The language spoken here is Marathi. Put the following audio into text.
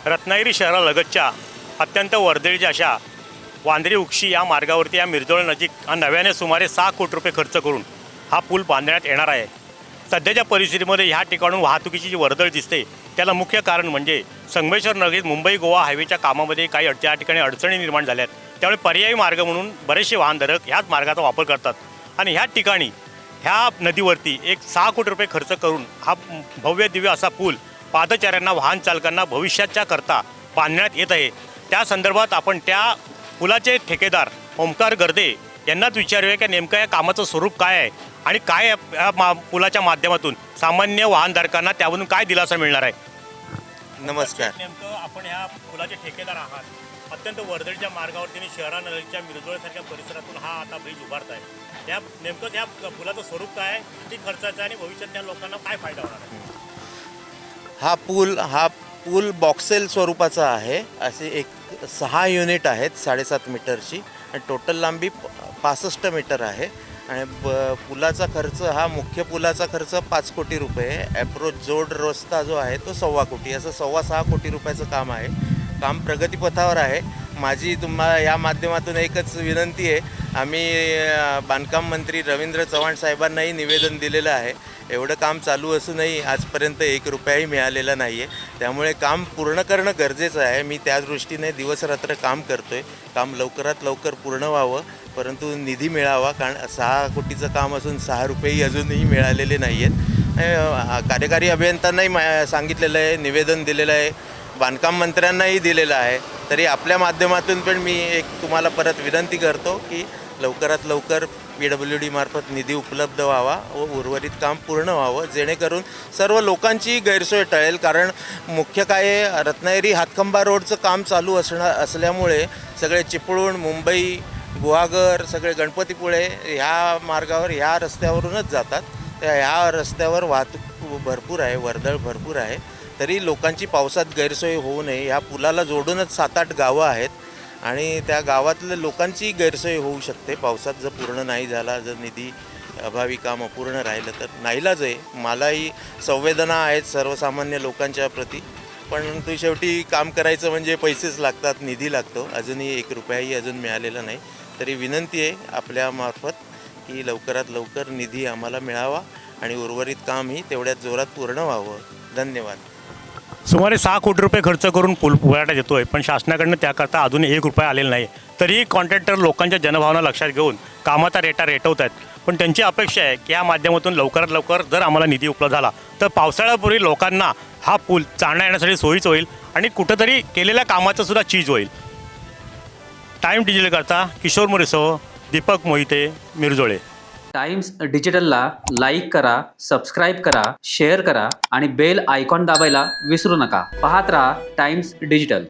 रत्नागिरी शहरालगतच्या अत्यंत वर्दळीच्या अशा वांद्रे उक्षी या मार्गावरती या मिरजोळ नजीक नव्याने सुमारे 6 कोटी रुपये खर्च करून हा पूल बांधण्यात येणार आहे। सध्याच्या परिस्थितीमध्ये ह्या ठिकाणून वाहतुकीची जी वर्दळ दिसते त्याला मुख्य कारण म्हणजे संगमेश्वर नगरीत मुंबई गोवा हायवेच्या कामामध्ये काही त्या ठिकाणी अडचणी निर्माण झाल्यात। त्यामुळे पर्यायी मार्ग म्हणून बरेचसे वाहनधारक ह्याच मार्गाचा वापर करतात आणि ह्या ठिकाणी ह्या नदीवरती एक 6 कोटी रुपये खर्च करून हा भव्य दिव्य असा पूल पादचाऱ्यांना वाहन चालकांना भविष्याच्या करता बांधण्यात येत आहे। त्या संदर्भात आपण त्या पुलाचे ठेकेदार ओमकार गर्दे यांनाच विचारूया की नेमकं या कामाचं स्वरूप काय आहे आणि काय या पुलाच्या माध्यमातून सामान्य वाहनधारकांना त्यामधून काय दिलासा मिळणार आहे। नमस्कार। नेमकं आपण ह्या पुलाचे ठेकेदार आहात, अत्यंत वर्दळीच्या मार्गावरती शिरानगरच्या मिरजोळसारख्या परिसरातून हा आता ब्रिज उभारत आहे। त्या नेमकं त्या पुलाचं स्वरूप काय आहे, किती खर्चाचं आणि भविष्यात त्या लोकांना काय फायदा होणार आहे। हा पूल बॉक्सेल स्वरूपाचा आहे। असे एक 6 युनिट आहेत 7.5 मीटरची आणि टोटल लांबी 65 मीटर आहे आणि पुलाचा खर्च हा मुख्य पुलाचा खर्च 5 कोटी रुपये, ॲप्रोच जोड रस्ता जो आहे तो 1.25 कोटी, असं 6.25 कोटी रुपयाचं काम आहे। काम प्रगतीपथावर आहे। माझी तुम्हाला या माध्यमातून एकच विनंती आहे, आम्ही बांधकाम मंत्री रवींद्र चव्हाण साहेबांनाही निवेदन दिलेलं आहे। एवढं काम चालू असूनही आजपर्यंत 1 रुपयाही मिळालेला नाही आहे, त्यामुळे काम पूर्ण करणं गरजेचं आहे। मी त्या दृष्टीने दिवसरात्र काम करतो आहे। काम लवकरात लवकर पूर्ण व्हावं, परंतु निधी मिळावा, कारण 6 कोटीचं काम असून 6 रुपयेही अजूनही मिळालेले नाही आहेत। कार्यकारी अभियंत्यांनाही सांगितलेलं आहे, निवेदन दिलेलं आहे, बांधकाम मंत्र्यांनाही दिलेलं आहे। तरी आपल्या माध्यमातून पण मी एक तुम्हाला परत विनंती करतो की लवकरात लवकर PWD मार्फत निधी उपलब्ध व्हावा व उर्वरित काम पूर्ण व्हावं, जेणेकरून सर्व लोकांची गैरसोय टळेल। कारण मुख्य काय रत्नागिरी हातखंबा रोडचं काम चालू असल्यामुळे सगळे चिपळूण, मुंबई, गुहागर, सगळे गणपतीपुळे ह्या मार्गावर ह्या रस्त्यावरूनच जातात। त्या ह्या रस्त्यावर वाहतूक भरपूर आहे, वर्दळ भरपूर आहे। तरी लोकांची पावसात गैरसोय होऊ नये, ह्या पुलाला जोडूनच 7-8 गावं आहेत आणि त्या गावातल्या लोकांची गैरसोय होऊ शकते पावसात जर पूर्ण नाही झाला, जर निधी अभावी काम अपूर्ण राहिलं तर नाईलाज आहे। मलाही संवेदना आहेत सर्वसामान्य लोकांच्या प्रती, परंतु शेवटी काम करायचं म्हणजे पैसेच लागतात, निधी लागतो। अजूनही 1 रुपयाही अजून मिळालेला नाही। तरी विनंती आहे आपल्यामार्फत की लवकरात लवकर निधी आम्हाला मिळावा आणि उर्वरित कामही तेवढ्याच जोरात पूर्ण व्हावं। धन्यवाद। सुमारे 6 कोटी रुपये खर्च करून पूल उभारण्यात येतो आहे, पण शासनाकडनं त्याकरता अजून 1 रुपया आलेला नाही। तरीही कॉन्ट्रॅक्टर लोकांच्या जनभावना लक्षात घेऊन कामाचा रेटा रेटवत आहेत, पण त्यांची अपेक्षा आहे की या माध्यमातून लवकरात लवकर जर आम्हाला निधी उपलब्ध झाला तर पावसाळ्यापूर्वी लोकांना हा पूल चालण्या येण्यासाठी सोयीच होईल आणि कुठंतरी केलेल्या कामाचं सुद्धा चीज होईल। टाइम डिजिटल करता किशोर मोरेसह दीपक मोहिते, मिरजोळे। टाइम्स डिजिटलला लाईक करा, सबस्क्राईब करा, शेअर करा आणि बेल आयकॉन दाबायला विसरू नका। पाहत रहा टाइम्स डिजिटल।